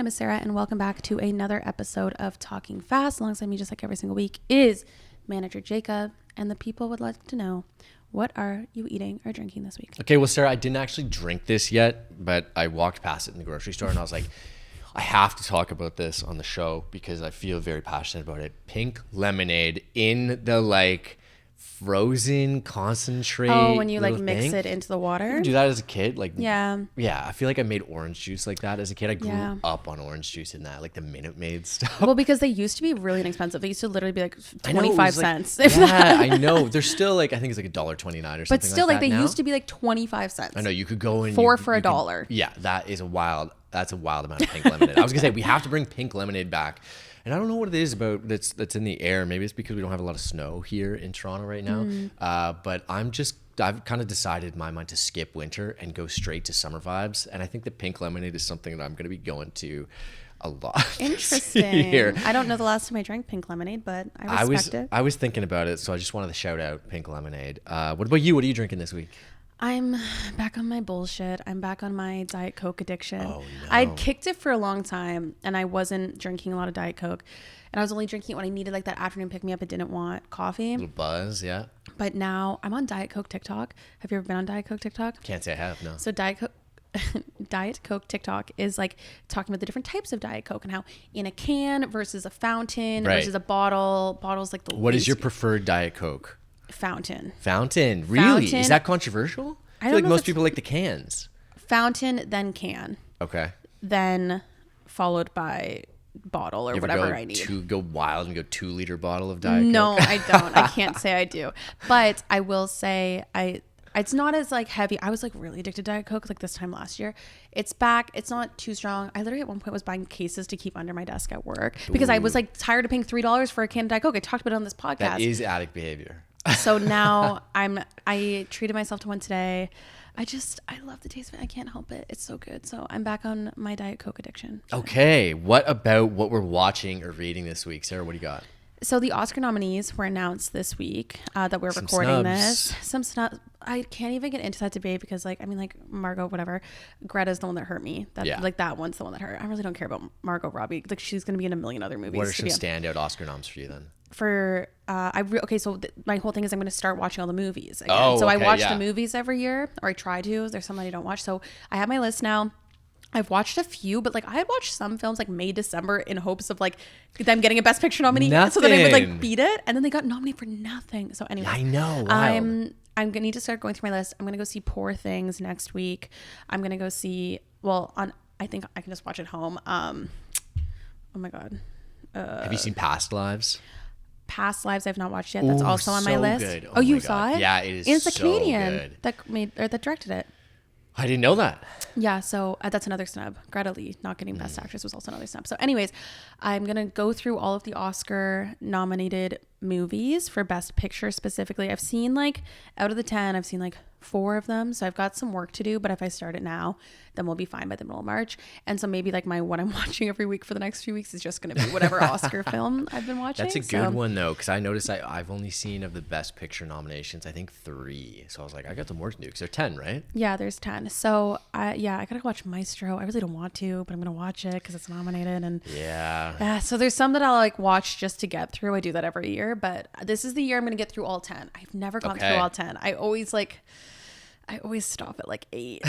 name is Sarah, and welcome back to another episode of Talking Fast. Alongside me, just like every single week, is manager Jacob, and the people would like to know, what are you eating or drinking this week? Okay, well, Sarah, I didn't actually drink this yet, but I walked past it in the grocery store, and I was like, I have to talk about this on the show because I feel very passionate about it. Pink lemonade in the frozen concentrate. Oh, when you mix thing. it into the water? You do that as a kid? Yeah. Yeah, I feel like I made orange juice like that as a kid. I grew Yeah. up on orange juice and that, like the Minute Maid stuff. Well, because they used to be really inexpensive. They used to literally be like I know, 25 it was cents. Yeah, I know. They're still I think it's like $1.29 or something. But still, like that they now. used to be like 25 cents. I know, you could go in. Four for $1. Yeah, that's a wild amount of pink lemonade. I was gonna say we have to bring pink lemonade back, and I don't know what it is about that's in the air. Maybe it's because we don't have a lot of snow here in Toronto right now. But I've kind of decided in my mind to skip winter and go straight to summer vibes, and I think that pink lemonade is something that I'm gonna be going to a lot. Interesting. Here. I don't know the last time I drank pink lemonade, but I respect it. I was thinking about it, so I just wanted to shout out pink lemonade. What about you? What are you drinking this week? I'm back on my bullshit. I'm back on my Diet Coke addiction. Oh, no. I'd kicked it for a long time, and I wasn't drinking a lot of Diet Coke. And I was only drinking it when I needed that afternoon pick-me-up and didn't want coffee. A little buzz, yeah. But now I'm on Diet Coke TikTok. Have you ever been on Diet Coke TikTok? Can't say I have, no. So Diet Coke TikTok is talking about the different types of Diet Coke and how in a can versus a fountain versus a bottle. Bottles like the What is your preferred Diet Coke? Fountain. Fountain, really? Is that controversial? I feel like most people like the cans. Fountain, then can. Okay. Then followed by bottle or whatever I need. Go wild and go 2-liter bottle of Diet Coke? No, I don't. I can't say I do. But I will say it's not as heavy. I was really addicted to Diet Coke this time last year. It's back. It's not too strong. I literally at one point was buying cases to keep under my desk at work because I was tired of paying $3 for a can of Diet Coke. I talked about it on this podcast. That is addict behavior. So now I treated myself to one today. I love the taste of it. I can't help it. It's so good. So I'm back on my Diet Coke addiction. Okay. What about what we're watching or reading this week? Sarah, what do you got? So the Oscar nominees were announced this week that we're recording this. Some snubs. I can't even get into that debate because Margot, whatever, Greta's the one that hurt me. That one's the one that hurt. I really don't care about Margot Robbie. She's going to be in a million other movies. What are some standout Oscar noms for you then? For my whole thing is I'm going to start watching all the movies again. I watch the movies every year, or I try to. There's some that I don't watch. So I have my list now. I've watched a few, but I had watched some films May, December in hopes of them getting a Best Picture nominee so that I would beat it, and then they got nominated for nothing. So anyway, I know. Wild. I'm gonna need to start going through my list. I'm gonna go see Poor Things next week. I'm gonna go see I think I can just watch it home. Oh my god. Have you seen Past Lives? Past Lives I've not watched yet. That's also on my list. Good. Oh, you saw it? Yeah, it is. And it's a so Canadian good. that directed it. I didn't know that. Yeah, so that's another snub. Greta Lee not getting Best Actress was also another snub. So anyways, I'm going to go through all of the Oscar nominated movies for Best Picture specifically. I've seen out of the 10, I've seen 4 of them. So I've got some work to do, but if I start it now, then we'll be fine by the middle of March. And so maybe what I'm watching every week for the next few weeks is just going to be whatever Oscar film I've been watching. That's a good one though, because I noticed I've only seen of the Best Picture nominations, I think 3. So I was I got some work to do because there are 10, right? Yeah, there's 10. So I gotta watch Maestro. I really don't want to, but I'm gonna watch it because it's nominated. And yeah, so there's some that I'll watch just to get through. I do that every year, but this is the year I'm gonna get through all 10. I've never gone through all 10. I always stop at 8.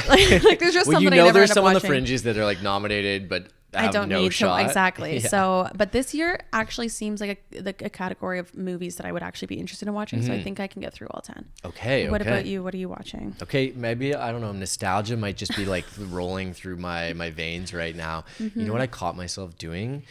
There's just some that I never there's end some up on the watching. Fringes that are nominated, but I don't no need shot. to exactly. Yeah. So, but this year actually seems like a category of movies that I would actually be interested in watching. So I think I can get through all 10. Okay. What about you? What are you watching? Okay, maybe I don't know. Nostalgia might just be rolling through my veins right now. You know what I caught myself doing?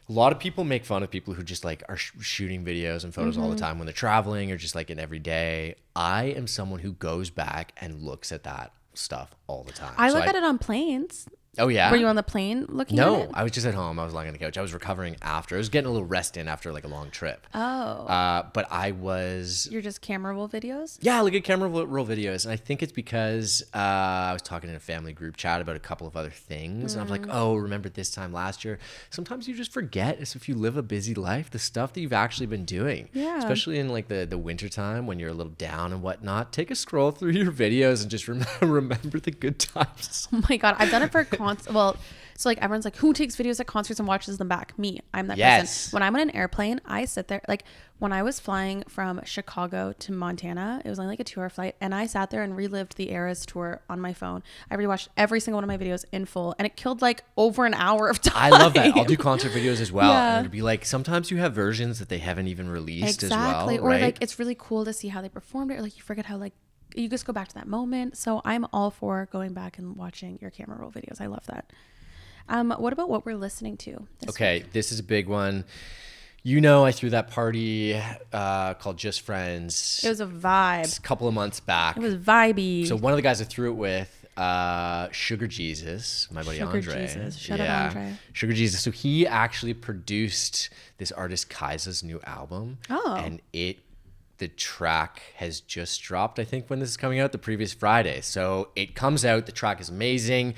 A lot of people make fun of people who just are shooting videos and photos all the time when they're traveling or just in every day. I am someone who goes back and looks at that stuff all the time. I look at it on planes. Oh, yeah? Were you on the plane looking at it? No, I was just at home. I was lying on the couch. I was recovering after. I was getting a little rest in after a long trip. Oh. But I was... You're just camera roll videos? Yeah, I look at camera roll videos. And I think it's because I was talking in a family group chat about a couple of other things. And I was oh, remember this time last year? Sometimes you just forget, as if you live a busy life, the stuff that you've actually been doing. Yeah. Especially in the winter time when you're a little down and whatnot. Take a scroll through your videos and just remember the good times. Oh my God. I've done it for so like everyone's like, who takes videos at concerts and watches them back? Me. I'm that Yes. person. When I'm on an airplane, I sit there. Like when I was flying from Chicago to Montana, it was only like a 2-hour flight, and I sat there and relived the Eras tour on my phone. I rewatched every single one of my videos in full, and it killed like over an hour of time. I love that. I'll do concert videos as well. Yeah. And it'll be like, sometimes you have versions that they haven't even released as well. Or right? like it's really cool to see how they performed it, or like you forget how like you just go back to that moment. So I'm all for going back and watching your camera roll videos. I love that. What about what we're listening to this week? This is a big one. You know, I threw that party called Just Friends. It was a vibe. A couple of months back. It was vibey. So one of the guys I threw it with, Sugar Jesus, my buddy Andre. Sugar Jesus. Shout out Andre. Sugar Jesus. So he actually produced this artist Kaisa's new album. Oh. And the track has just dropped, I think, when this is coming out, the previous Friday. So it comes out. The track is amazing.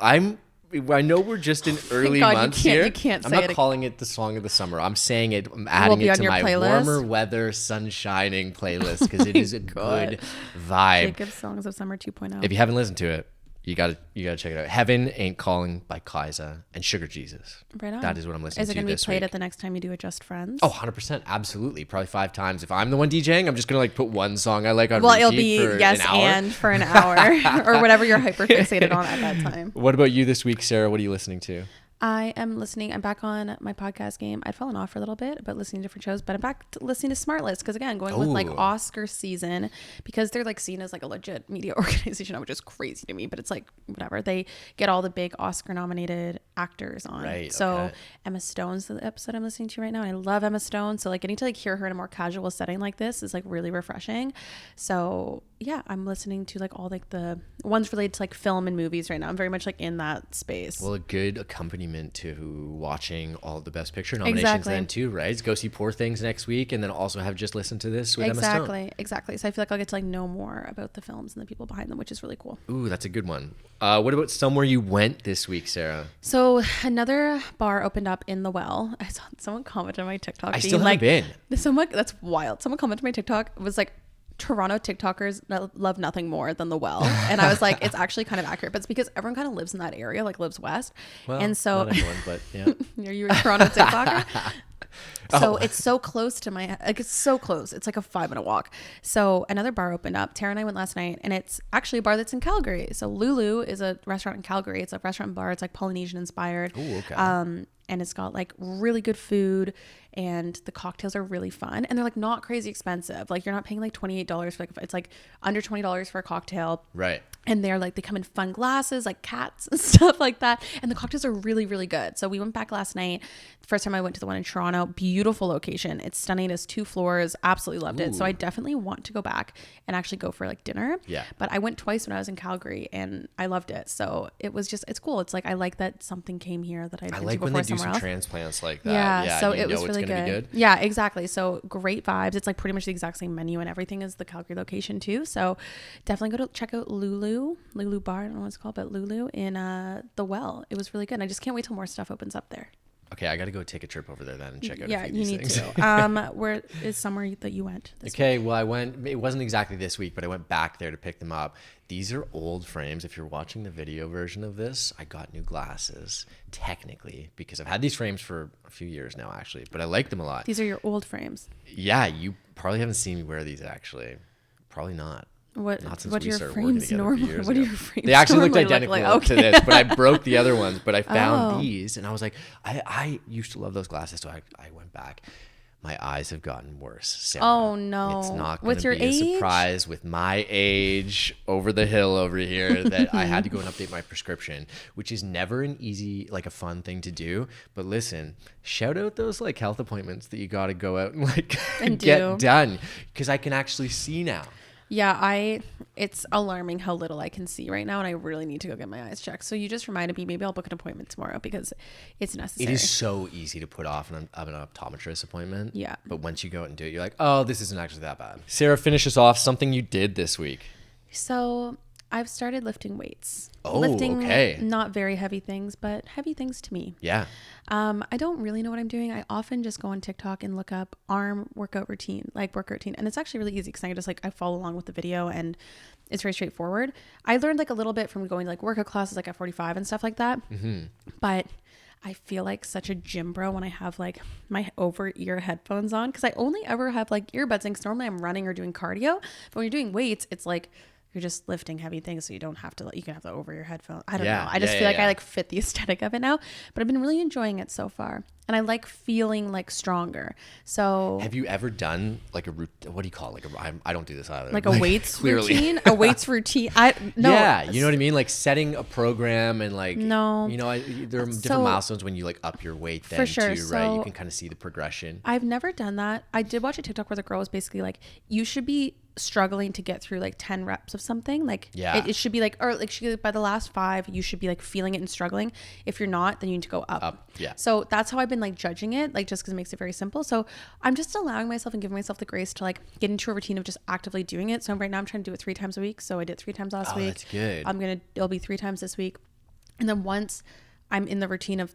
I know we're just in early months here. You can't I'm say not it. calling it the song of the summer. I'm saying it. I'm adding be it on to your my playlist? warmer weather, sun shining playlist because it is a good vibe. Jacob's Songs of Summer 2.0. If you haven't listened to it, you gotta check it out. Heaven Ain't Calling by Kaisa and Sugar Jesus. Right on. That is what I'm listening Is it to going to be this played week. at the next time you do a Just Friends? Oh, 100%. Absolutely. Probably 5 times. If I'm the one DJing, I'm just going to like put one song I like on well, repeat it'll be for yes an hour. and for an hour or whatever you're hyper fixated on at that time. What about you this week, Sarah? What are you listening to? I am listening. I'm back on my podcast game. I'd fallen off for a little bit about listening to different shows, but I'm back to listening to Smart List because again, going with like Ooh. Oscar season because they're like seen as like a legit media organization, which is crazy to me. But it's like whatever. They get all the big Oscar nominated actors on. Right, So okay. Emma Stone's the episode I'm listening to right now, and I love Emma Stone. So like getting to like hear her in a more casual setting like this is like really refreshing. So yeah, I'm listening to like all like the ones related to like film and movies right now. I'm very much like in that space. Well, a good accompaniment to watching all of the Best Picture nominations then too, right? Go see Poor Things next week and then also have Just Listen to This with Emma Stone. Exactly. So I feel like I'll get to like know more about the films and the people behind them, which is really cool. Ooh, that's a good one. What about somewhere you went this week, Sarah? So another bar opened up in the Well. I saw someone commented on my TikTok. I still haven't been. Someone, that's wild. Someone commented on my TikTok. It was like, Toronto TikTokers love nothing more than the Well. And I was like, it's actually kind of accurate, but it's because everyone kind of lives in that area, like lives west. Well, and so not everyone, but yeah. Are you a Toronto TikToker? So it's so close to like it's so close. It's like a 5-minute walk. So another bar opened up. Tara and I went last night, and it's actually a bar that's in Calgary. So Lulu is a restaurant in Calgary. It's a restaurant and bar. It's like Polynesian inspired. Ooh, okay. And it's got like really good food, and the cocktails are really fun, and they're like not crazy expensive. Like you're not paying like $28 for like, it's like under $20 for a cocktail. Right. And they're like, they come in fun glasses, like cats and stuff like that. And the cocktails are really, really good. So we went back last night. First time I went to the one in Toronto. Beautiful location. It's stunning. It's 2 floors. Absolutely loved it. So I definitely want to go back and actually go for like dinner. Yeah. But I went twice when I was in Calgary and I loved it. So it was just, it's cool. It's like, I like that something came here that I'd been to like before when they do somewhere some else. transplants like that. Yeah, so you it was know really it's gonna be good. Yeah, exactly. So great vibes. It's like pretty much the exact same menu and everything as the Calgary location too. So definitely go to check out Lulu Bar. I don't know what it's called, but Lulu in the Well. It was really good. And I just can't wait till more stuff opens up there. Okay, I got to go take a trip over there then and check out Yeah, a few you of these need things. to. Where is somewhere that you went this Okay, well, I went, it wasn't exactly this week, but I went back there to pick them up. These are old frames. If you're watching the video version of this, I got new glasses, technically, because I've had these frames for a few years now, actually, but I like them a lot. These are your old frames. Yeah, you probably haven't seen me wear these, actually. Probably not. What Not since what we your started working frames together a few normal? years What are ago. your frames? They actually looked normally identical look like? to this, but I broke the other ones. But I found Oh. these, and I was like, I used to love those glasses, so I went back. My eyes have gotten worse, Sarah. Oh, no. It's not going What's to your be a age? surprise with my age over the hill over here that I had to go and update my prescription, which is never an easy, like a fun thing to do. But listen, shout out those like health appointments that you got to go out and like And get do. done because I can actually see now. Yeah, it's alarming how little I can see right now, and I really need to go get my eyes checked. So you just reminded me, maybe I'll book an appointment tomorrow because it's necessary. It is so easy to put off an optometrist appointment. Yeah. But once you go out and do it, you're like, oh, this isn't actually that bad. Sarah, finish us off. Something you did this week. So I've started lifting weights. Oh, lifting okay. Not very heavy things, but heavy things to me. Yeah. I don't really know what I'm doing. I often just go on TikTok and look up arm workout routine, and it's actually really easy because I can just I follow along with the video and it's very straightforward. I learned a little bit from going to workout classes at 45 and stuff like that. Mm-hmm. But I feel like such a gym bro when I have my over-ear headphones on, because I only ever have earbuds in, because normally I'm running or doing cardio. But when you're doing weights, it's you're just lifting heavy things, so you don't have to you can have the over-ear headphones. I don't know. I just feel I fit the aesthetic of it now. But I've been really enjoying it so far, and I like feeling stronger. So have you ever done what do you call it? I don't do this either. A weights routine? A weights routine? No. Yeah, you know what I mean? Setting a program and no. There are different milestones when you up your weight then for sure. too, right? You can kind of see the progression. I've never done that. I did watch a TikTok where the girl was basically you should be struggling to get through 10 reps of something. It should be by the last 5 you should be feeling it and struggling. If you're not, then you need to go up. Yeah. So that's how I've been judging it, just because it makes it very simple. So I'm just allowing myself and giving myself the grace to get into a routine of just actively doing it. So right now I'm trying to do it 3 times a week. So I did 3 times last week. That's good. It'll be 3 times this week. And then once I'm in the routine of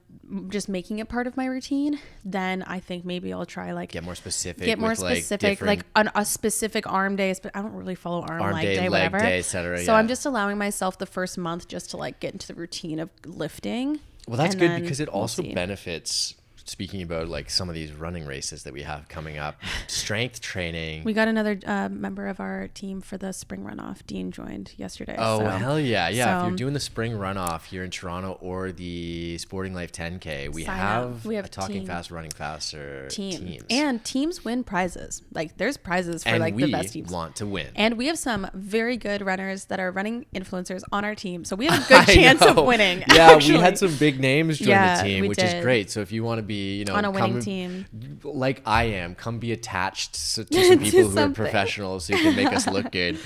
just making it part of my routine, then I think maybe I'll try get more specific. A specific arm day, but I don't really follow arm leg day, leg whatever. day, etc. So I'm just allowing myself the first month just to get into the routine of lifting. Well, that's good because it also benefits. Speaking about some of these running races that we have coming up, strength training. We got another member of our team for the spring runoff. Dean joined yesterday. Oh, hell yeah. Yeah. So, if you're doing the spring runoff here in Toronto or the Sporting Life 10K, we have a Talking Fast, Running Faster teams. And teams win prizes. There's prizes for the best teams. We want to win. And we have some very good runners that are running influencers on our team. So we have a good chance of winning. Yeah, we had some big names join the team, which is great. So if you want to be on a winning team like I am, come be attached to some people who are professionals who can make us look good.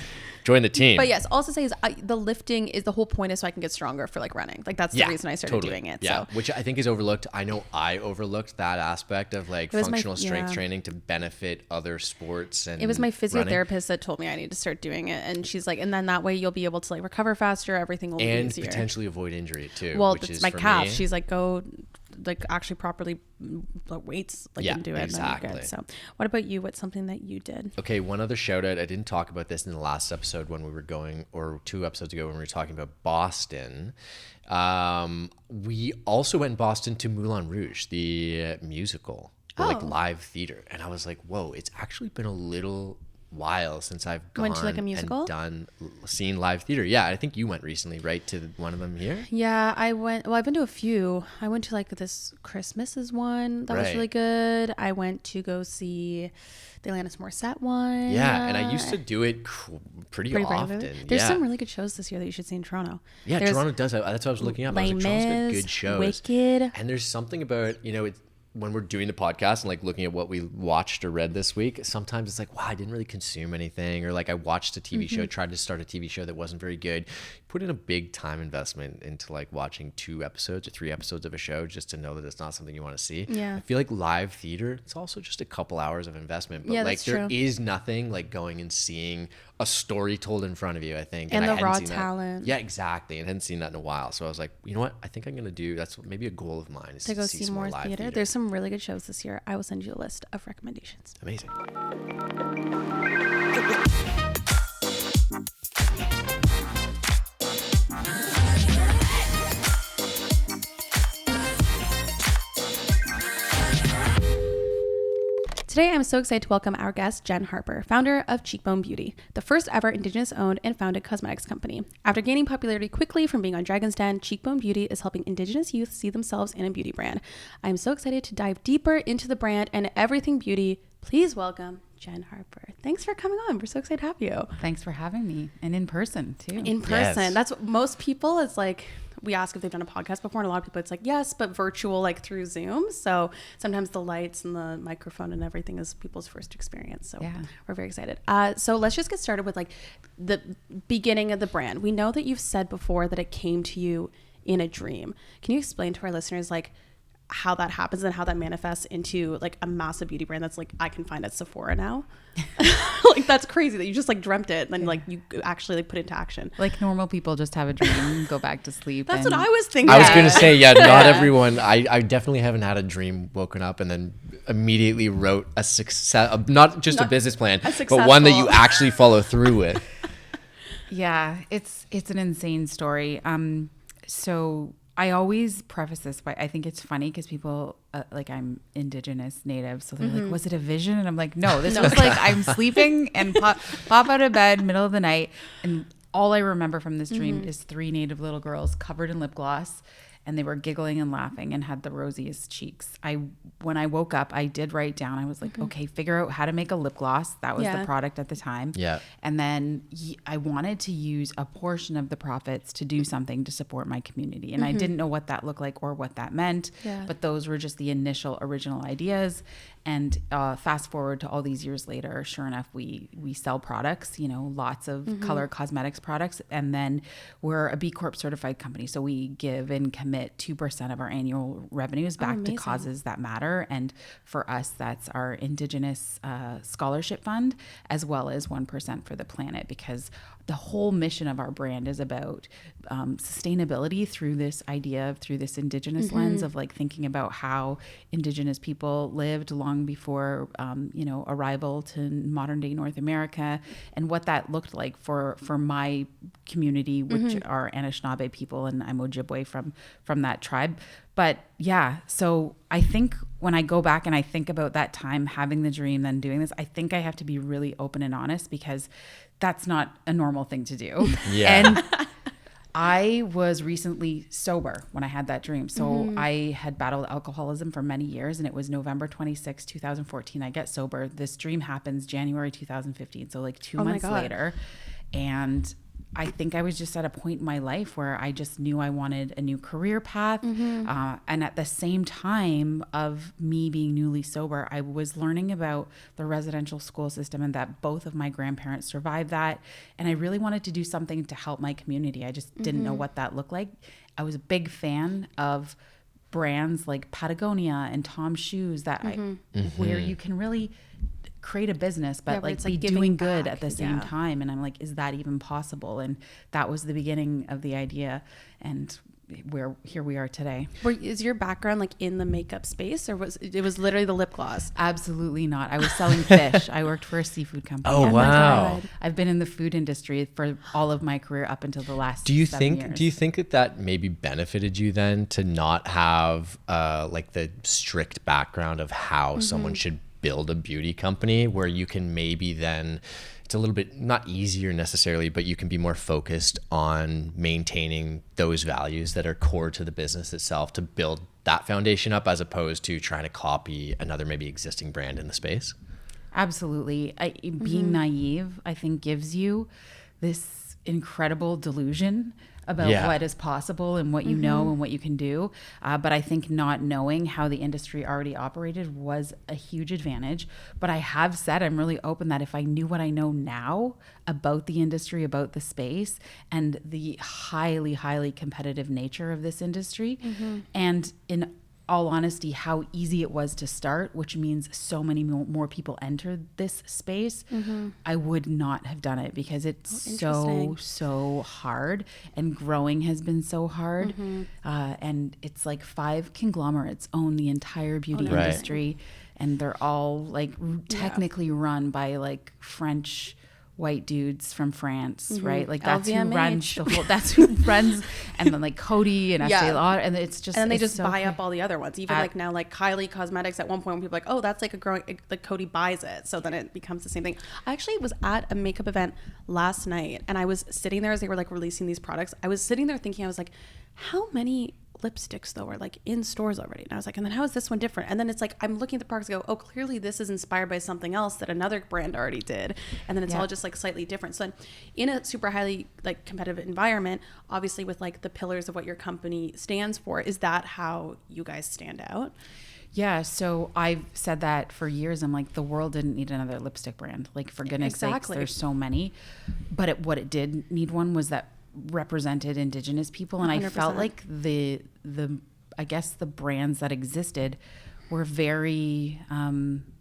Join the team. But yes, also say is the lifting is the whole point is so I can get stronger for running. That's the reason I started doing it. Yeah, so. Which I think is overlooked. I know I overlooked that aspect of functional strength training to benefit other sports. And it was my physiotherapist running. that told me I need to start doing it, and she's and then that way you'll be able to recover faster. Everything will be easier. And potentially avoid injury too. Well, which is my calf. Me, she's go actually properly weights and do it. Exactly. And then you're good. So what about you? What's something that you did? Okay, one other shout out. I didn't talk about this in the last episode when we were going, or 2 episodes ago when we were talking about Boston. We also went in Boston to Moulin Rouge, the musical, or live theater, and I was like, whoa, it's actually been a little while since I've gone to a musical and seen live theater. Yeah, I think you went recently, right, to one of them here? Yeah, I went. Well, I've been to a few. I went to this Christmas's one that was really good. I went to go see the Alanis Morissette one. Yeah, and I used to do it pretty often. There's some really good shows this year that you should see in Toronto. Yeah, Toronto does. That's what I was looking up. I was like, Toronto's got good shows. Wicked. And there's something about when we're doing the podcast and looking at what we watched or read this week, sometimes it's wow, I didn't really consume anything, or I watched a TV show, tried to start a TV show that wasn't very good. Put in a big time investment into watching 2 episodes or 3 episodes of a show just to know that it's not something you want to see. Yeah. I feel like live theater, it's also just a couple hours of investment, but that's there true. is nothing like going and seeing a story told in front of you, I think. And I the raw talent. Yeah, exactly. And I hadn't seen that in a while. So I was like, you know what? I think I'm going to do, that's maybe a goal of mine, is to go see see more live theater. There's some really good shows this year. I will send you a list of recommendations. Amazing. Today, I'm so excited to welcome our guest, Jenn Harper, founder of Cheekbone Beauty, the first ever Indigenous-owned and founded cosmetics company. After gaining popularity quickly from being on Dragon's Den, Cheekbone Beauty is helping Indigenous youth see themselves in a beauty brand. I am so excited to dive deeper into the brand and everything beauty. Please welcome Jenn Harper. Thanks for coming on. We're so excited to have you. Thanks for having me. And in person, too. In person. Yes. That's what most people, it's we ask if they've done a podcast before, and a lot of people it's yes, but virtual, through Zoom. So sometimes the lights and the microphone and everything is people's first experience. So we're very excited. So let's just get started with the beginning of the brand. We know that you've said before that it came to you in a dream. Can you explain to our listeners how that happens and how that manifests into like a massive beauty brand that's like I can find at Sephora now. Like that's crazy that you just like dreamt it and then like you actually like put it into action. Like normal people just have a dream, go back to sleep. That's what I was thinking. I was going to say, not everyone. I definitely haven't had a dream woken up and then immediately wrote a success, not just a business plan, but one that you actually follow through with. Yeah, it's an insane story. So I always preface this by, I think it's funny because people like I'm Indigenous native. So they're like, was it a vision? And I'm like, no, this was like, I'm sleeping and pop out of bed middle of the night. And all I remember from this dream is 3 native little girls covered in lip gloss. And they were giggling and laughing and had the rosiest cheeks. When I woke up, I did write down, I was like, okay, figure out how to make a lip gloss. That was the product at the time. Yeah. And then I wanted to use a portion of the profits to do something to support my community. And I didn't know what that looked like or what that meant. Yeah. But those were just the initial original ideas. And fast forward to all these years later, sure enough, we sell products, lots of color cosmetics products. And then we're a B Corp certified company. So we give and commit 2% of our annual revenues back to causes that matter. And for us, that's our Indigenous scholarship fund, as well as 1% for the planet, because the whole mission of our brand is about sustainability through this idea, through this Indigenous lens of like thinking about how Indigenous people lived long before, arrival to modern day North America, and what that looked like for my community, which are Anishinaabe people, and I'm Ojibwe from that tribe. But yeah, so I think when I go back and I think about that time, having the dream, then doing this, I think I have to be really open and honest, because that's not a normal thing to do. Yeah. And I was recently sober when I had that dream. So I had battled alcoholism for many years, and it was November 26, 2014. I get sober. This dream happens January 2015. So like 2 months later. And I think I was just at a point in my life where I just knew I wanted a new career path. And at the same time of me being newly sober, I was learning about the residential school system and that both of my grandparents survived that. And I really wanted to do something to help my community. I just didn't know what that looked like. I was a big fan of brands like Patagonia and Tom's Shoes that where you can really create a business, but like be doing good at the same time. And I'm like, is that even possible? And that was the beginning of the idea. And here we are today. Is your background like in the makeup space, or was it literally the lip gloss? Absolutely not. I was selling fish. I worked for a seafood company. Oh, wow. I've been in the food industry for all of my career up until the last 7 years. Do you think that maybe benefited you then to not have like the strict background of how someone should build a beauty company, where you can maybe then, it's a little bit not easier necessarily, but you can be more focused on maintaining those values that are core to the business itself to build that foundation up, as opposed to trying to copy another maybe existing brand in the space? Absolutely. Being naive, I think, gives you this incredible delusion about what is possible and what you know and what you can do. But I think not knowing how the industry already operated was a huge advantage. But I have said, I'm really open that if I knew what I know now about the industry, about the space, and the highly, highly competitive nature of this industry, and in all honesty, how easy it was to start, which means so many more people entered this space, I would not have done it, because it's so hard, and growing has been so hard. And it's like 5 conglomerates own the entire beauty industry, and they're all like technically run by like French white dudes from France, right? Like that's LVMH. Who runs the whole, that's who runs, and then like Coty and Estee Lauder, and it's just, and then they just buy up all the other ones. Even like now, like Kylie Cosmetics, at one point when people are like, oh, that's like a growing, like Coty buys it. So then it becomes the same thing. I actually was at a makeup event last night, and I was sitting there as they were like releasing these products. I was sitting there thinking, I was like, how many lipsticks though are like in stores already? And I was like, and then how is this one different? And then it's like, I'm looking at the products and go, oh, clearly this is inspired by something else that another brand already did. And then it's all just like slightly different. So in a super highly like competitive environment, obviously with like the pillars of what your company stands for, is that how you guys stand out? Yeah, so I've said that for years. I'm like, the world didn't need another lipstick brand. Like, for goodness sakes, there's so many. But what it did need one was that represented Indigenous people, and 100%. I felt like the I guess the brands that existed were very,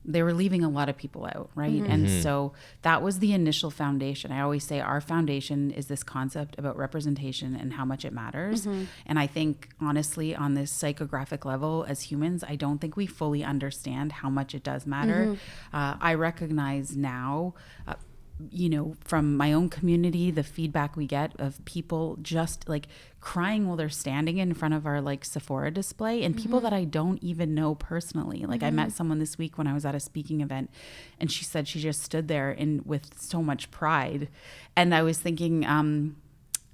they were leaving a lot of people out, right? And so that was the initial foundation. I always say our foundation is this concept about representation and how much it matters. And I think, honestly, on this psychographic level as humans, I don't think we fully understand how much it does matter. I recognize now, you know, from my own community, the feedback we get of people just like crying while they're standing in front of our like Sephora display, and people that I don't even know personally. Like I met someone this week when I was at a speaking event, and she said she just stood there and with so much pride. And I was thinking,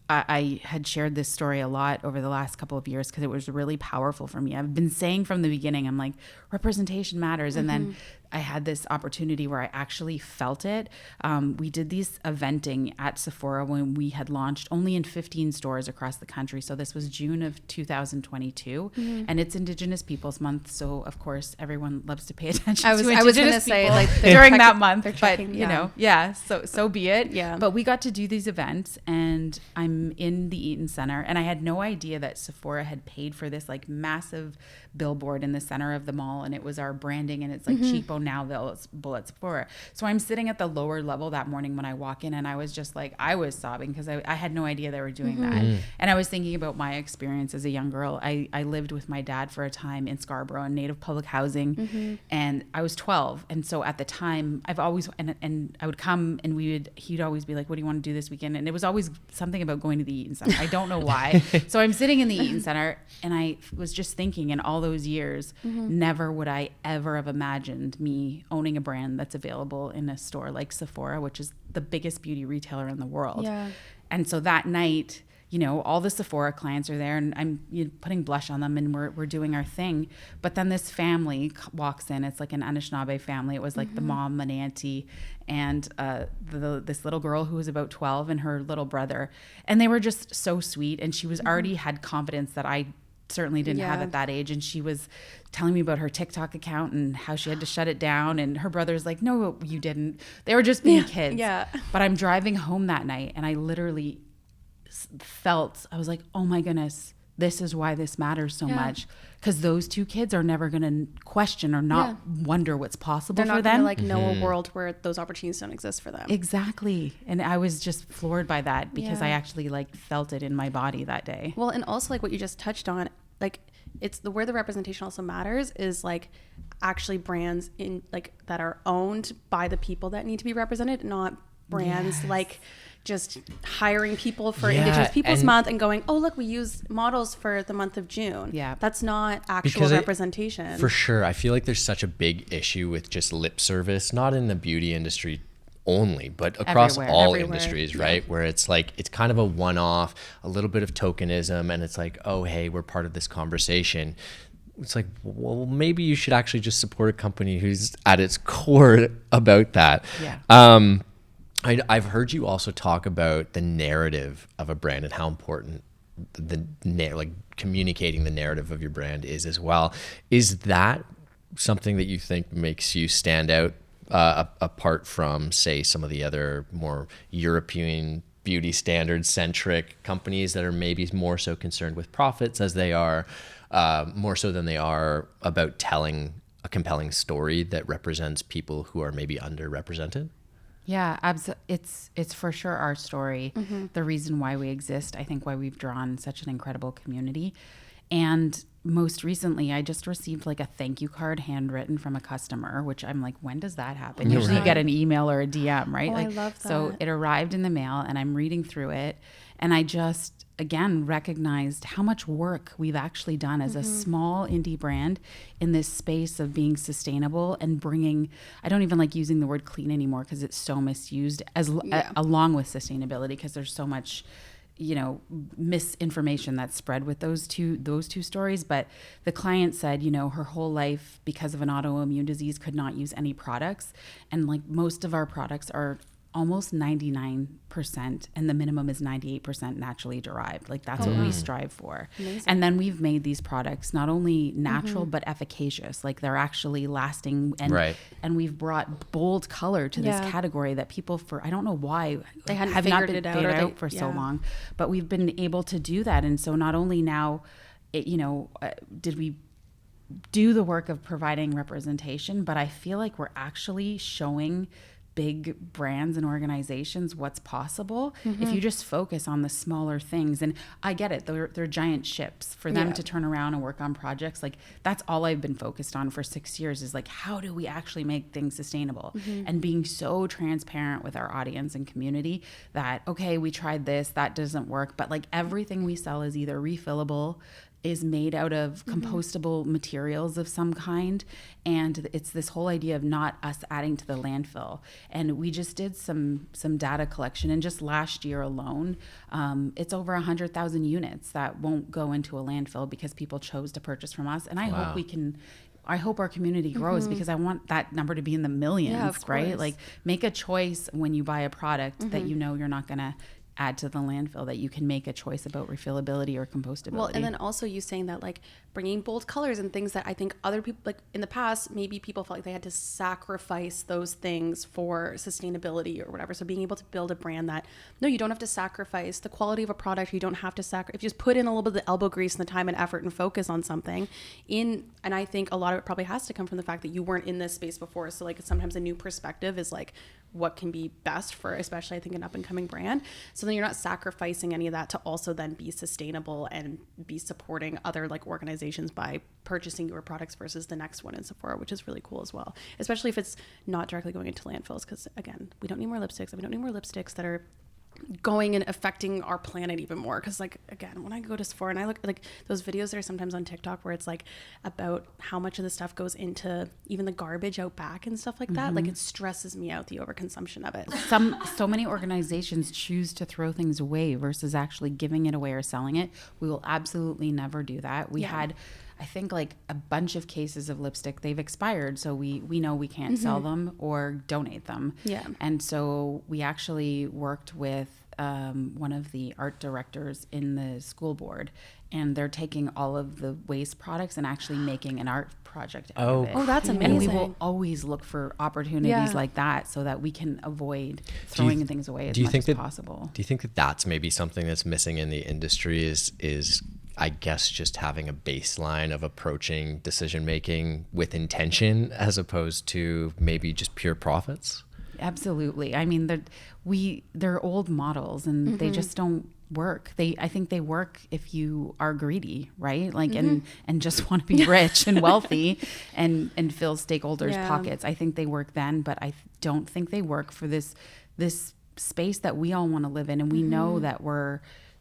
I had shared this story a lot over the last couple of years because it was really powerful for me. I've been saying from the beginning, I'm like, representation matters. And then I had this opportunity where I actually felt it. We did these eventing at Sephora when we had launched only in 15 stores across the country. So this was June of 2022, and it's Indigenous Peoples Month. So of course, everyone loves to pay attention to Indigenous I was going to people say like during that month, but checking, you know, yeah, so be it. Yeah. But we got to do these events, and I'm in the Eaton Center, and I had no idea that Sephora had paid for this like massive billboard in the center of the mall, and it was our branding, and it's like Cheekbone now Bullet Sephora. So I'm sitting at the lower level that morning when I walk in, and I was just like, I was sobbing because I had no idea they were doing that. And I was thinking about my experience as a young girl. I lived with my dad for a time in Scarborough in Native public housing, and I was 12. And so at the time, I've always, and I would come and he'd always be like, what do you want to do this weekend? And it was always something about going to the Eaton Center. I don't know why. So I'm sitting in the Eaton Center, and I was just thinking in all those years, never would I ever have imagined me owning a brand that's available in a store like Sephora, which is the biggest beauty retailer in the world. Yeah. And so that night, you know, all the Sephora clients are there, and I'm putting blush on them, and we're doing our thing. But then this family walks in. It's like an Anishinaabe family. It was like the mom and auntie, and this little girl who was about 12 and her little brother. And they were just so sweet. And she was already had confidence that I certainly didn't have at that age. And she was telling me about her TikTok account and how she had to shut it down. And her brother's like, no, you didn't. They were just being kids. Yeah. But I'm driving home that night, and I literally felt, I was like, oh my goodness, this is why this matters so much. Because those two kids are never going to question or not wonder what's possible for them. They're not going to like know a world where those opportunities don't exist for them. Exactly. And I was just floored by that because I actually like felt it in my body that day. Well, and also like what you just touched on, like it's where the representation also matters is like actually brands in like that are owned by the people that need to be represented, not brands like just hiring people for Indigenous Peoples Month and going, oh, look, we use models for the month of June. Yeah. That's not actual representation. For sure. I feel like there's such a big issue with just lip service, not in the beauty industry only, but across all industries, right? Where it's like, it's kind of a one-off, a little bit of tokenism, and it's like, oh, hey, we're part of this conversation. It's like, well, maybe you should actually just support a company who's at its core about that. Yeah. I've heard you also talk about the narrative of a brand and how important like communicating the narrative of your brand is as well. Is that something that you think makes you stand out apart from, say, some of the other more European beauty standard centric companies that are maybe more so concerned with profits as they are, more so than they are about telling a compelling story that represents people who are maybe underrepresented? Yeah, it's for sure our story, the reason why we exist, I think why we've drawn such an incredible community. And most recently, I just received like a thank you card handwritten from a customer, which I'm like, when does that happen? Usually you get an email or a DM, right? Oh, like, I love that. So it arrived in the mail, and I'm reading through it, and I just, again, recognized how much work we've actually done as a small indie brand in this space of being sustainable and bringing, I don't even like using the word clean anymore because it's so misused, along with sustainability, because there's so much, you know, misinformation that's spread with those two stories. But the client said, you know, her whole life, because of an autoimmune disease, could not use any products. And like most of our products are almost 99%, and the minimum is 98% naturally derived. Like that's what we strive for. Amazing. And then we've made these products not only natural but efficacious. Like they're actually lasting, and we've brought bold color to this category that people, for I don't know why they have not not been it figured out for so long, but we've been able to do that. And so not only now did we do the work of providing representation? But I feel like we're actually showing big brands and organizations what's possible if you just focus on the smaller things. And I get it, they're giant ships for them to turn around and work on projects. Like, that's all I've been focused on for 6 years, is like, how do we actually make things sustainable? And being so transparent with our audience and community that, okay, we tried this, that doesn't work, but like everything we sell is either refillable, is made out of compostable materials of some kind, and it's this whole idea of not us adding to the landfill. And we just did some data collection, and just last year alone, it's over 100,000 units that won't go into a landfill because people chose to purchase from us. And I hope our community grows, because I want that number to be in the millions, right? Like, make a choice when you buy a product that you're not going to add to the landfill, that you can make a choice about refillability or compostability. Well, and then also you saying that, like, bringing bold colors and things that I think other people, like in the past, maybe people felt like they had to sacrifice those things for sustainability or whatever. So being able to build a brand that, no, you don't have to sacrifice the quality of a product. You don't have to if you just put in a little bit of the elbow grease and the time and effort and focus on something and I think a lot of it probably has to come from the fact that you weren't in this space before. So like, sometimes a new perspective is like, what can be best for, especially I think, an up and coming brand. So then you're not sacrificing any of that to also then be sustainable and be supporting other like organizations by purchasing your products versus the next one in Sephora, which is really cool as well, especially if it's not directly going into landfills. Because again, we don't need more lipsticks. We don't need more lipsticks that are going and affecting our planet even more. Because like, again, when I go to Sephora and I look like those videos that are sometimes on TikTok where it's like about how much of the stuff goes into even the garbage out back and stuff like that, like, it stresses me out, the overconsumption of it. So many organizations choose to throw things away versus actually giving it away or selling it. We will absolutely never do that. We had, I think, like a bunch of cases of lipstick, they've expired, so we know we can't sell them or donate them. And so we actually worked with one of the art directors in the school board, and they're taking all of the waste products and actually making an art project out of it. Oh, that's amazing. And we will always look for opportunities like that so that we can avoid throwing things away as much as possible. Do you think that that's maybe something that's missing in the industry is I guess just having a baseline of approaching decision making with intention as opposed to maybe just pure profits? Absolutely. I mean, they're old models and they just don't work. I think they work if you are greedy, right? Like, and just want to be rich and wealthy and fill stakeholders' pockets. I think they work then, but I don't think they work for this space that we all want to live in. And we know that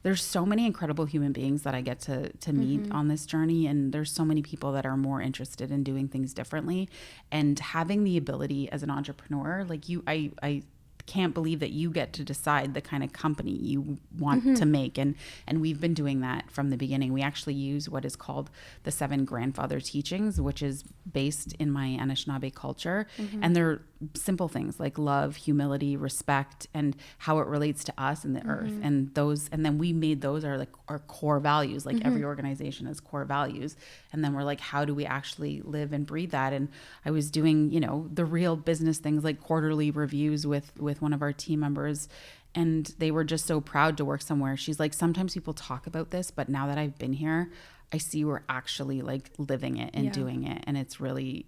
there's so many incredible human beings that I get to meet on this journey. And there's so many people that are more interested in doing things differently, and having the ability as an entrepreneur, like I can't believe that you get to decide the kind of company you want to make. And we've been doing that from the beginning. We actually use what is called the 7 grandfather teachings, which is based in my Anishinaabe culture. And they're simple things like love, humility, respect, and how it relates to us and the earth. And then we made those our core values. Like every organization has core values. And then we're like, how do we actually live and breathe that? And I was doing, the real business things like quarterly reviews with one of our team members, and they were just so proud to work somewhere. She's like, sometimes people talk about this, but now that I've been here, I see we're actually like living it and doing it, and it's really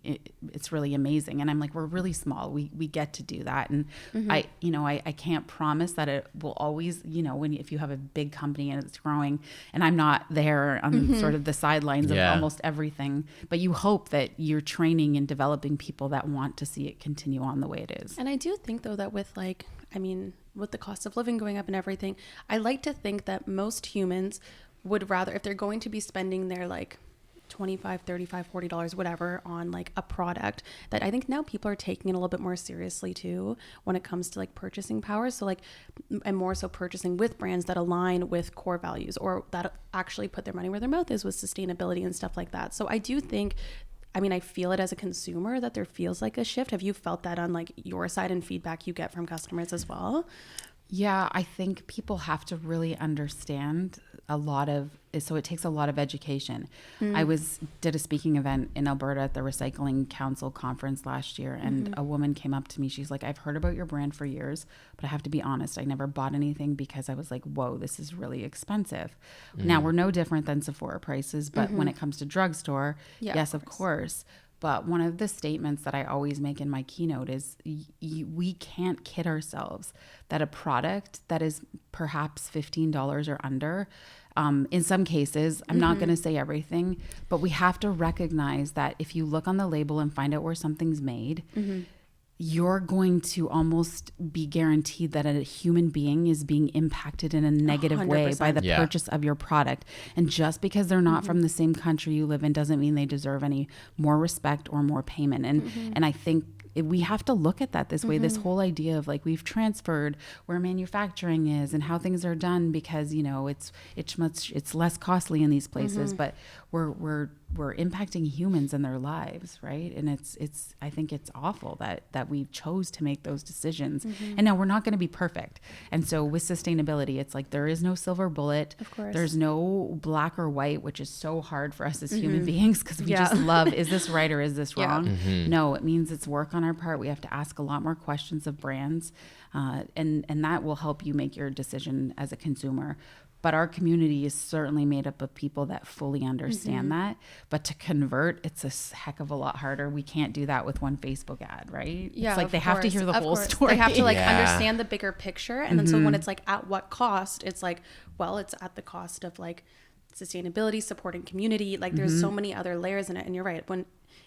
amazing. And I'm like, we're really small. We get to do that, and I can't promise that it will always, if you have a big company and it's growing, and I'm not there on sort of the sidelines of almost everything, but you hope that you're training and developing people that want to see it continue on the way it is. And I do think though that with with the cost of living going up and everything, I like to think that most humans would rather, if they're going to be spending their like $25, $35, $40, whatever on like a product, that I think now people are taking it a little bit more seriously too when it comes to like purchasing power. So like, and more so purchasing with brands that align with core values or that actually put their money where their mouth is with sustainability and stuff like that. So I do think, I feel it as a consumer that there feels like a shift. Have you felt that on like your side and feedback you get from customers as well? Yeah, I think people have to really understand so it takes a lot of education. I did a speaking event in Alberta at the Recycling Council conference last year, and a woman came up to me. She's like, I've heard about your brand for years, but I have to be honest, I never bought anything because I was like, whoa, this is really expensive. Now, we're no different than Sephora prices, but when it comes to drugstore, yes, of course. But one of the statements that I always make in my keynote is we can't kid ourselves that a product that is perhaps $15 or under, in some cases, I'm not going to say everything, but we have to recognize that if you look on the label and find out where something's made, you're going to almost be guaranteed that a human being is being impacted in a negative way by the purchase of your product. And just because they're not from the same country you live in doesn't mean they deserve any more respect or more payment. And I think we have to look at that this way, this whole idea of like we've transferred where manufacturing is and how things are done because, you know, it's less costly in these places, but we're impacting humans and their lives, right? And it's I think it's awful that we chose to make those decisions. And now we're not going to be perfect. And so with sustainability, it's like there is no silver bullet. Of course. There's no black or white, which is so hard for us as human beings because we just love, is this right or is this wrong? No, it means it's work on our part. We have to ask a lot more questions of brands, and that will help you make your decision as a consumer. But our community is certainly made up of people that fully understand that. But to convert, it's a heck of a lot harder. We can't do that with one Facebook ad, right? Yeah, it's like they have to hear the whole story. They have to like understand the bigger picture. And then so when it's like at what cost, it's like, well, it's at the cost of like sustainability, supporting community. Like there's so many other layers in it. And you're right.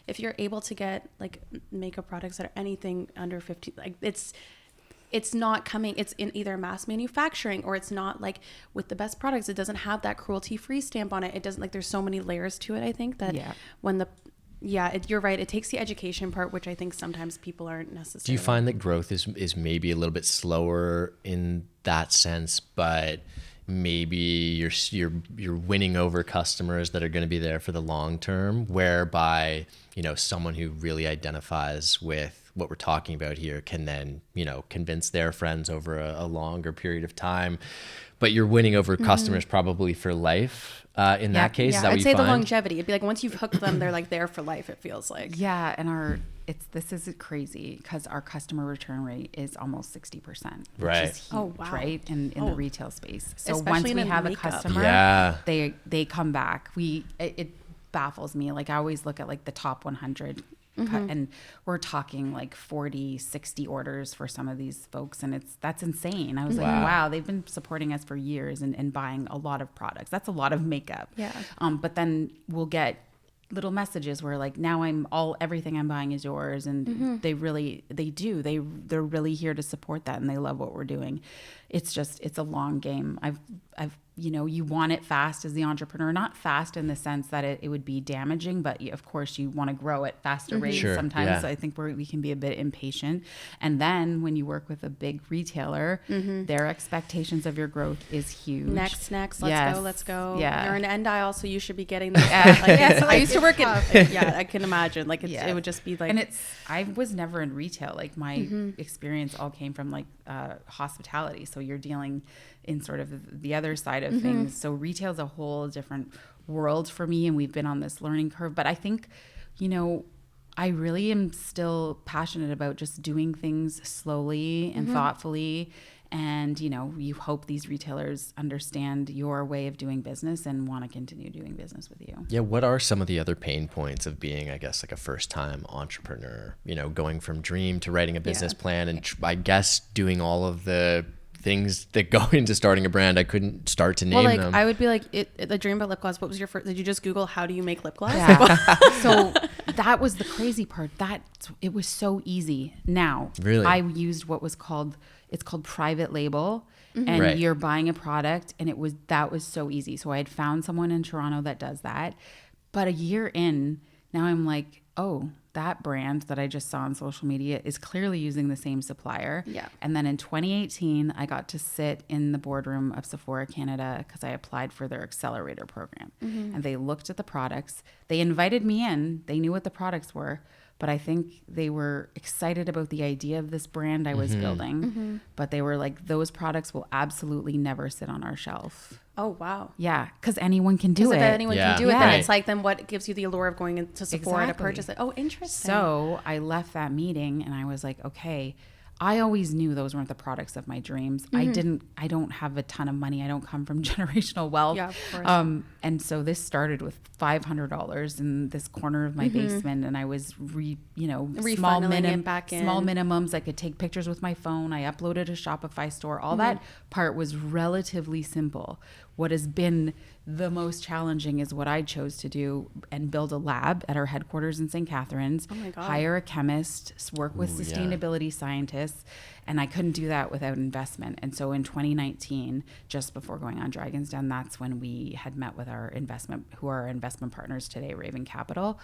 If you're able to get like makeup products that are anything under 50, like it's not coming, it's in either mass manufacturing or it's not like with the best products, it doesn't have that cruelty free stamp on it. It doesn't, like there's so many layers to it. I think that when you're right. It takes the education part, which I think sometimes people aren't necessarily. Do you find that growth is maybe a little bit slower in that sense, but maybe you're winning over customers that are going to be there for the long term, whereby, you know, someone who really identifies with what we're talking about here can then, you know, convince their friends over a longer period of time, but you're winning over customers probably for life in that case. Is that what I'd say you find? the longevity. It'd be like once you've hooked them, they're like there for life, it feels like. Yeah, and this is crazy because our customer return rate is almost 60%, which is huge, right? In the retail space. So especially once we have makeup. a customer, they come back. It baffles me. Like I always look at like the top 100 and we're talking like 40, 60 orders for some of these folks. And that's insane. I was like, wow, they've been supporting us for years and buying a lot of products. That's a lot of makeup. Yeah. But then we'll get little messages where like, now everything I'm buying is yours. And they're really here to support that. And they love what we're doing. It's a long game. I've you know, you want it fast as the entrepreneur, not fast in the sense that it would be damaging, but of course you want to grow at faster rates sometimes. So I think we can be a bit impatient. And then when you work with a big retailer, their expectations of your growth is huge. Next, let's go. Yeah. You're an end aisle, so you should be getting this. I used to work I can imagine. Like it would just be like, and I was never in retail. Like my experience all came from like hospitality. So you're dealing in sort of the other side of things. So retail is a whole different world for me, and we've been on this learning curve. But I think, you know, I really am still passionate about just doing things slowly and thoughtfully. And, you know, you hope these retailers understand your way of doing business and want to continue doing business with you. Yeah. What are some of the other pain points of being, I guess, like a first-time entrepreneur, you know, going from dream to writing a business plan and I guess doing all of the things that go into starting a brand? I couldn't start to name them. I would be like, the dream about lip gloss. What was your first? Did you just Google how do you make lip gloss? Yeah. So that was the crazy part. It was so easy. Now, really, I used it's called private label, and you're buying a product, and that was so easy. So I had found someone in Toronto that does that, but a year in, now I'm like, oh, that brand that I just saw on social media is clearly using the same supplier. Yeah. And then in 2018, I got to sit in the boardroom of Sephora Canada because I applied for their accelerator program. And they looked at the products. They invited me in. They knew what the products were, but I think they were excited about the idea of this brand I was building, but they were like, those products will absolutely never sit on our shelf. Oh, wow. Yeah, because anyone can do it. If anyone can do it, Yeah. then it's like, then what gives you the allure of going in to Sephora to purchase it? Oh, interesting. So I left that meeting and I was like, okay, I always knew those weren't the products of my dreams. I don't have a ton of money. I don't come from generational wealth. Yeah, of course. And so this started with $500 in this corner of my basement. And I was, small minimums. I could take pictures with my phone. I uploaded a Shopify store. All that part was relatively simple. What has been the most challenging is what I chose to do and build a lab at our headquarters in St. Catharines, hire a chemist, work with sustainability scientists, and I couldn't do that without investment. And so in 2019, just before going on Dragon's Den, that's when we had met with our who are our investment partners today, Raven Capital,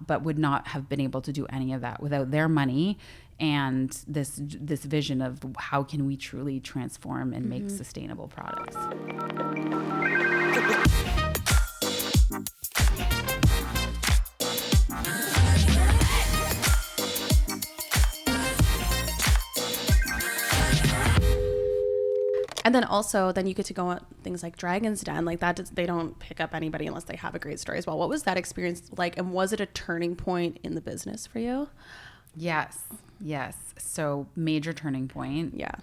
but would not have been able to do any of that without their money and this vision of how can we truly transform and make sustainable products. And then also, then you get to go on things like Dragon's Den, like that. They don't pick up anybody unless they have a great story as well. What was that experience like? And was it a turning point in the business for you? Yes. So major turning point. Yeah.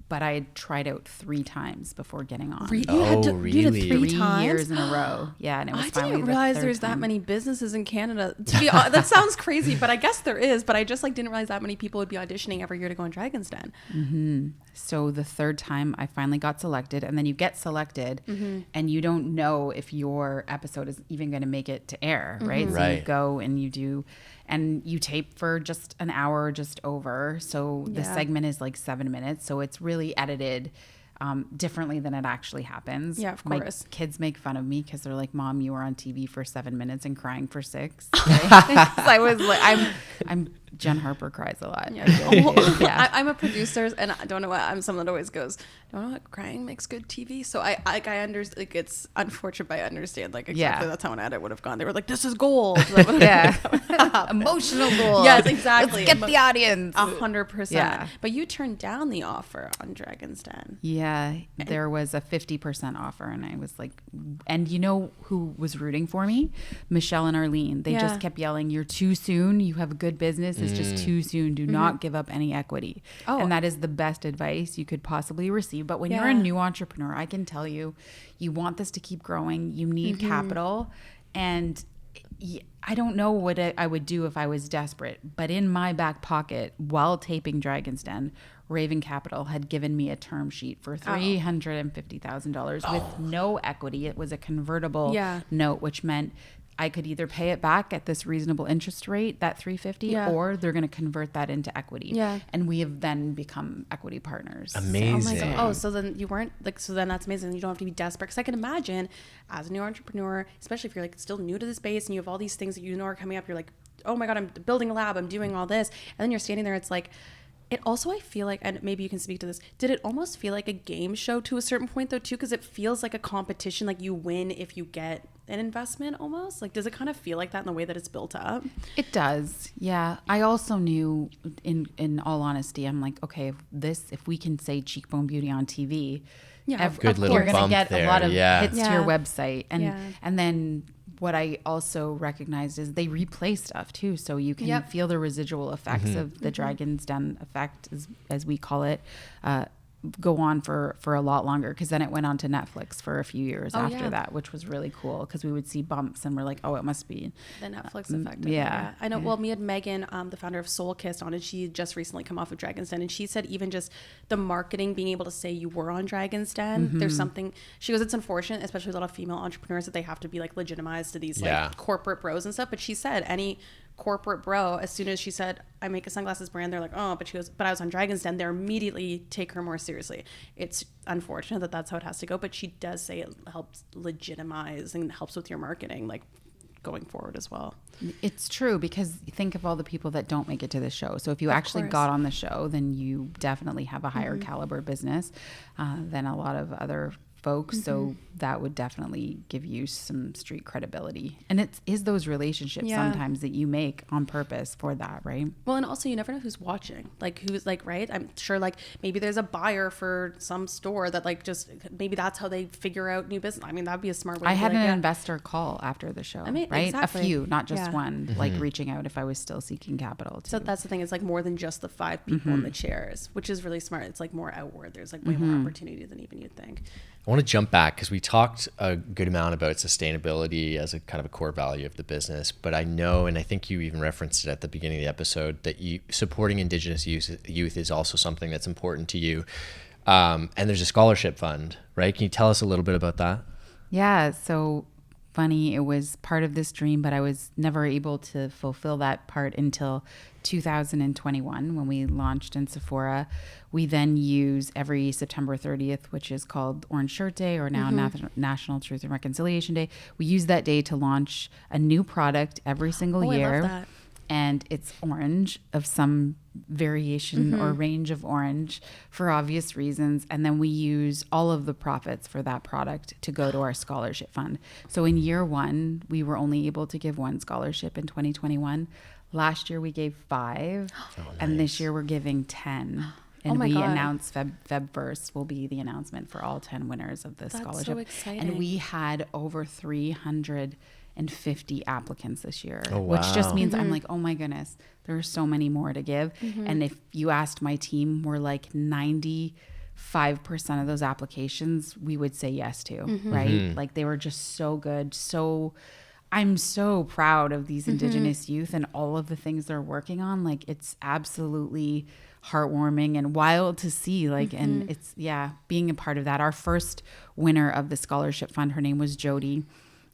But I had tried out 3 times before getting on. You did it 3 times? 3 years in a row. Yeah, and it was finally didn't realize there's that many businesses in Canada. To be honest, that sounds crazy, but I guess there is. But I just didn't realize that many people would be auditioning every year to go on Dragon's Den. Mm-hmm. So the 3rd time I finally got selected, and then you get selected, and you don't know if your episode is even going to make it to air, right? So you go and you do. And you tape for just an hour, just over. So the segment is like 7 minutes. So it's really edited differently than it actually happens. Yeah, of course. My kids make fun of me because they're like, "Mom, you were on TV for 7 minutes and crying for 6." Right? I was like, I'm Jenn Harper cries a lot. Yeah. I'm a producer, and I don't know what I'm someone that always goes, "Don't know what crying makes good TV." So I understand. Like, it's unfortunate, but I understand. Like, exactly that's how an edit would have gone. They were like, "This is gold." Emotional gold. Yes, exactly. Let's get the audience. 100%. Yeah. But you turned down the offer on Dragon's Den. Yeah, there was a 50% offer, and I was like, and you know who was rooting for me? Michelle and Arlene. They just kept yelling, "You're too soon. You have a good business. It's just too soon. Do not give up any equity." And that is the best advice you could possibly receive. But when you're a new entrepreneur, I can tell you, you want this to keep growing. You need capital. And I don't know what I would do if I was desperate. But in my back pocket, while taping Dragon's Den, Raven Capital had given me a term sheet for $350,000 with no equity. It was a convertible note, which meant I could either pay it back at this reasonable interest rate, that $350,000, or they're going to convert that into equity. Yeah. And we have then become equity partners. Amazing. Oh my God. Oh, so then you weren't like, so then that's amazing. You don't have to be desperate. Because I can imagine as a new entrepreneur, especially if you're like still new to the space and you have all these things that you know are coming up, you're like, oh my God, I'm building a lab, I'm doing all this. And then you're standing there, it's like, it also, I feel like, and maybe you can speak to this, did it almost feel like a game show to a certain point though too? Because it feels like a competition, like you win if you get an investment almost. Like, does it kind of feel like that in the way that it's built up? It does. Yeah. I also knew, in all honesty, I'm like, okay, if we can say Cheekbone Beauty on TV, good little you're going to get there. A lot of hits to your website. And then what I also recognized is they replay stuff too. So you can feel the residual effects of the Dragon's Den effect, as we call it, go on for a lot longer, because then it went on to Netflix for a few years after that, which was really cool, because we would see bumps and we're like, oh, it must be the Netflix effect. I know. Well, me and Megan, the founder of Soul Kissed, on it. She just recently come off of Dragon's Den, and she said even just the marketing, being able to say you were on Dragon's Den, there's something. She goes, it's unfortunate, especially with a lot of female entrepreneurs, that they have to be like legitimized to these like corporate bros and stuff. But she said any corporate bro, as soon as she said I make a sunglasses brand, they're like, oh, but she goes, but I was on Dragon's Den, they immediately take her more seriously. It's unfortunate that that's how it has to go, but she does say it helps legitimize and helps with your marketing, like going forward as well. It's true, because think of all the people that don't make it to the show. So if you actually got on the show, then you definitely have a higher caliber business than a lot of other folks. So that would definitely give you some street credibility. And it is those relationships sometimes that you make on purpose for that, right? Well, and also you never know who's watching, like who's like, right? I'm sure like maybe there's a buyer for some store that like just maybe that's how they figure out new business. I mean, that'd be a smart way. I had an investor call after the show, right? Exactly. A few, not just one, like reaching out if I was still seeking capital too. So that's the thing. It's like more than just the 5 people in the chairs, which is really smart. It's like more outward. There's like way more opportunity than even you'd think. I want to jump back because we talked a good amount about sustainability as a kind of a core value of the business. But I know, and I think you even referenced it at the beginning of the episode, that you supporting Indigenous youth is also something that's important to you. And there's a scholarship fund, right? Can you tell us a little bit about that? Yeah. So funny, it was part of this dream, but I was never able to fulfill that part until 2021 when we launched in Sephora. We then use every September 30th, which is called Orange Shirt Day, or now National Truth and Reconciliation Day. We use that day to launch a new product every single year. I love that. And it's orange of some variation or range of orange for obvious reasons. And then we use all of the profits for that product to go to our scholarship fund. So in year one, we were only able to give 1 scholarship in 2021. Last year we gave 5, and this year we're giving 10. And we announced Feb 1st will be the announcement for all 10 winners of the scholarship. So exciting. And we had over 350 applicants this year, Oh, wow. which just means I'm like, oh my goodness, there are so many more to give. And if you asked my team, we're like 95% of those applications we would say yes to, right? Like they were just so good. So I'm so proud of these Indigenous youth and all of the things they're working on. Like it's absolutely heartwarming and wild to see, like, and it's, being a part of that. Our first winner of the scholarship fund, her name was Jody.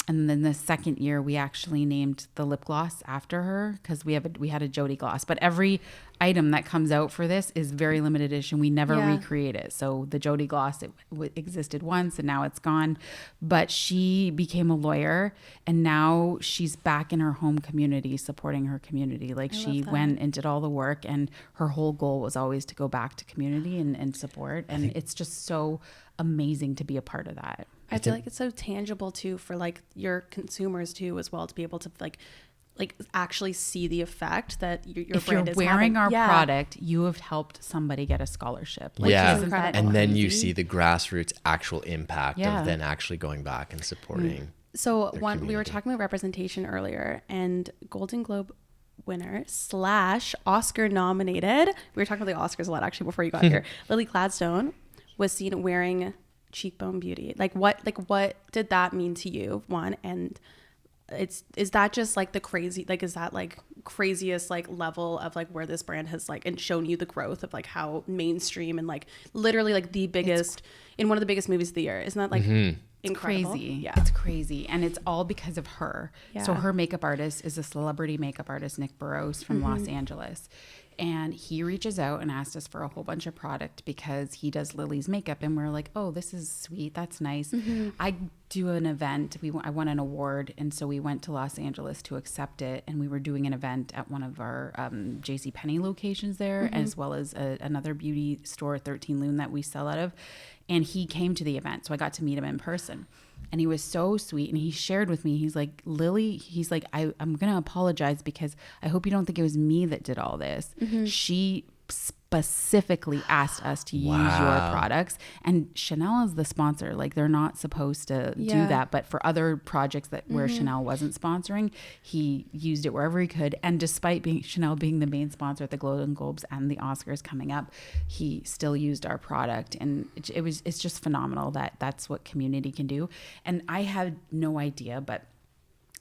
And then the second year, we actually named the lip gloss after her because we had a Jody gloss. But every item that comes out for this is very limited edition. We never recreate it. So the Jody gloss, it existed once and now it's gone. But she became a lawyer and now she's back in her home community, supporting her community. Like she went and did all the work, and her whole goal was always to go back to community and support. And it's just so amazing to be a part of that. I feel like it's so tangible too for like your consumers too as well, to be able to like actually see the effect that your if brand you're is wearing having. our product, you have helped somebody get a scholarship. Like, Yeah. isn't that And then you crazy? see the grassroots actual impact of then actually going back and supporting. So we were community. talking about representation earlier, and Golden Globe winner / Oscar nominated. We were talking about the Oscars a lot actually before you got here. Lily Gladstone was seen wearing Cheekbone Beauty. Like what did that mean to you, one? And is that just like the crazy, like is that like craziest like level of like where this brand has like and shown you the growth of like how mainstream and like literally like the biggest in one of the biggest movies of the year? Isn't that like incredible? Crazy. Yeah, It's crazy. And it's all because of her. So her makeup artist is a celebrity makeup artist, Nick Burrows from Los Angeles. And he reaches out and asked us for a whole bunch of product because he does Lily's makeup. And we're like, oh, this is sweet. That's nice. I do an event. I won an award. And so we went to Los Angeles to accept it. And we were doing an event at one of our JCPenney locations there, as well as another beauty store, 13 Loon, that we sell out of. And he came to the event. So I got to meet him in person. And he was so sweet. And he shared with me, he's like, Lily, he's like, I'm going to apologize because I hope you don't think it was me that did all this. She specifically asked us to use your products. And Chanel is the sponsor. Like they're not supposed to do that. But for other projects where Chanel wasn't sponsoring, he used it wherever he could. And despite Chanel being the main sponsor at the Golden Globes and the Oscars coming up, he still used our product. And it's just phenomenal that that's what community can do. And I had no idea, but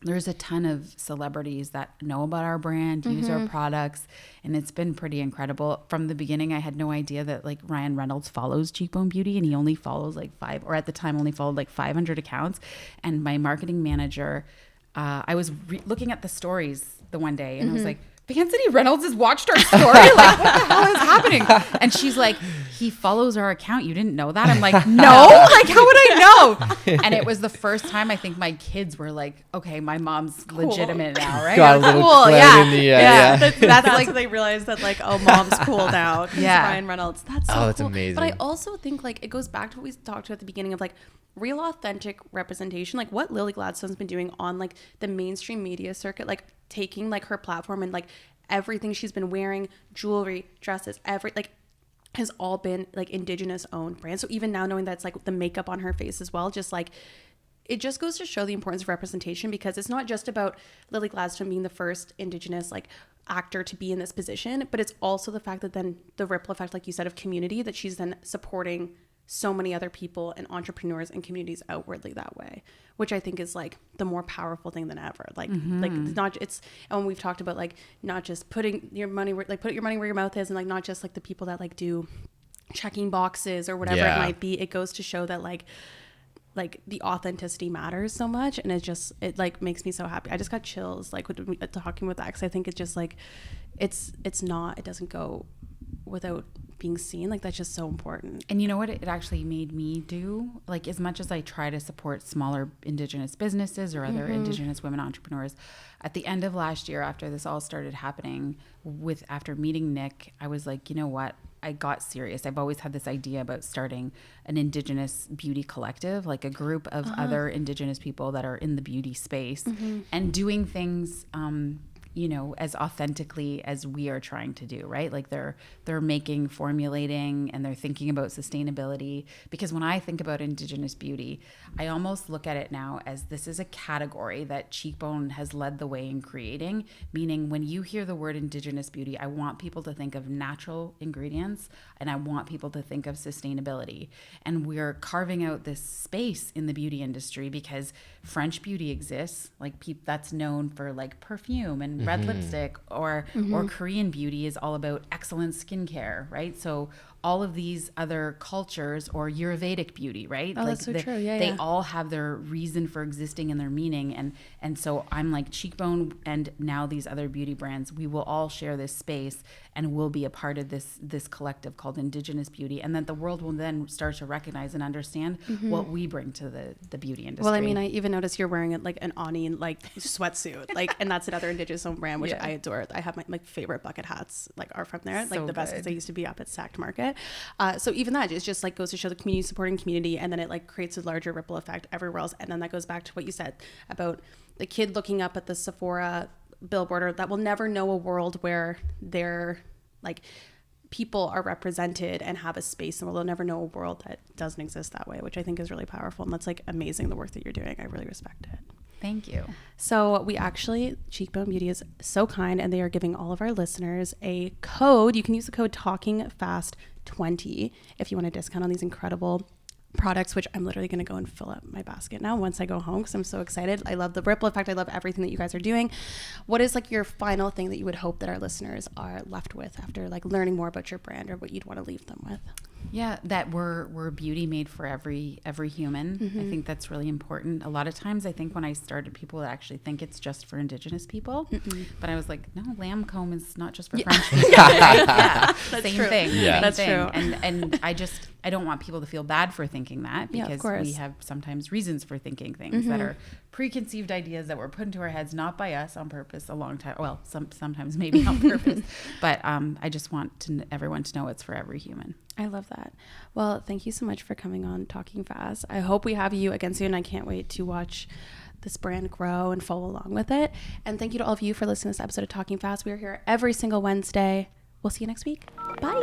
there's a ton of celebrities that know about our brand, use our products, and it's been pretty incredible. From the beginning, I had no idea that like Ryan Reynolds follows Cheekbone Beauty, and he only follows like 5, or at the time only followed like 500 accounts. And my marketing manager, I was looking at the stories the one day, and I was like, Anthony Reynolds has watched our story. Like, what the hell is happening? And she's like, he follows our account. You didn't know that? I'm like, no, like, how would I know? And it was the first time I think my kids were like, okay, my mom's legitimate now, right? Got a little cool. clout in the, yeah. That's like they realized that like, oh, mom's cool now. Yeah. Ryan Reynolds. That's so that's cool. amazing. But I also think like it goes back to what we talked about at the beginning of like real authentic representation, like what Lily Gladstone's been doing on like the mainstream media circuit, like taking like her platform and like everything she's been wearing, jewelry, dresses, has all been like Indigenous owned brands. So even now knowing that's like the makeup on her face as well, just like it just goes to show the importance of representation, because it's not just about Lily Gladstone being the first Indigenous like actor to be in this position, but it's also the fact that then the ripple effect, like you said, of community, that she's then supporting so many other people and entrepreneurs and communities outwardly that way, which I think is like the more powerful thing than ever. Like, like it's not, it's, and we've talked about like not just putting your money where, like put your money where your mouth is, and like not just like the people that like do checking boxes or whatever it might be. It goes to show that like the authenticity matters so much, and it like makes me so happy. I just got chills like with talking with that, because I think it's just like it doesn't go without being seen. Like that's just so important. And you know what it actually made me do? Like, as much as I try to support smaller Indigenous businesses or other Indigenous women entrepreneurs, at the end of last year, after this all started happening, after meeting Nick, I was like, you know what? I got serious. I've always had this idea about starting an Indigenous beauty collective, like a group of other Indigenous people that are in the beauty space and doing things, you know, as authentically as we are trying to do, right? Like they're formulating, and they're thinking about sustainability. Because when I think about Indigenous beauty, I almost look at it now as this is a category that Cheekbone has led the way in creating, meaning when you hear the word Indigenous beauty, I want people to think of natural ingredients, and I want people to think of sustainability. And we're carving out this space in the beauty industry because French beauty exists, like that's known for like perfume and red lipstick, or Korean beauty is all about excellent skincare, right? So all of these other cultures, or Ayurvedic beauty, right? Oh, like that's so true. Yeah, they all have their reason for existing and their meaning. And so I'm like, Cheekbone and now these other beauty brands, we will all share this space and we'll be a part of this collective called Indigenous beauty. And then the world will then start to recognize and understand what we bring to the beauty industry. Well, I mean, I even noticed you're wearing it like an Ani like sweatsuit, like, and that's another Indigenous owned brand, which I adore. I have my favorite bucket hats like are from there, like the best, because I used to be up at Sacked Market. So even that is just like goes to show the community supporting community, and then it like creates a larger ripple effect everywhere else. And then that goes back to what you said about the kid looking up at the Sephora billboard that will never know a world where they're like people are represented and have a space, and they'll never know a world that doesn't exist that way, which I think is really powerful. And that's like amazing, the work that you're doing. I really respect it. Thank you. So Cheekbone Beauty is so kind, and they are giving all of our listeners a code. You can use the code TalkingFast20 if you want a discount on these incredible products, which I'm literally going to go and fill up my basket now once I go home, because I'm so excited. I love the ripple effect. I love everything that you guys are doing. What is like your final thing that you would hope that our listeners are left with after like learning more about your brand, or what you'd want to leave them with? Yeah, that we're beauty made for every human. I think that's really important. A lot of times I think when I started, people would actually think it's just for Indigenous people. But I was like, no, lamb comb is not just for French people. Right? Yeah, That's same true. thing. Yeah. Same That's thing. true. And I don't want people to feel bad for thinking that, Yeah, of because course. we have sometimes reasons for thinking things that are preconceived ideas that were put into our heads, not by us on purpose a long time. Well, sometimes maybe on purpose. But I just want everyone to know it's for every human. I love that. Well, thank you so much for coming on Talking Fast. I hope we have you again soon. I can't wait to watch this brand grow and follow along with it. And thank you to all of you for listening to this episode of Talking Fast. We are here every single Wednesday. We'll see you next week. Bye.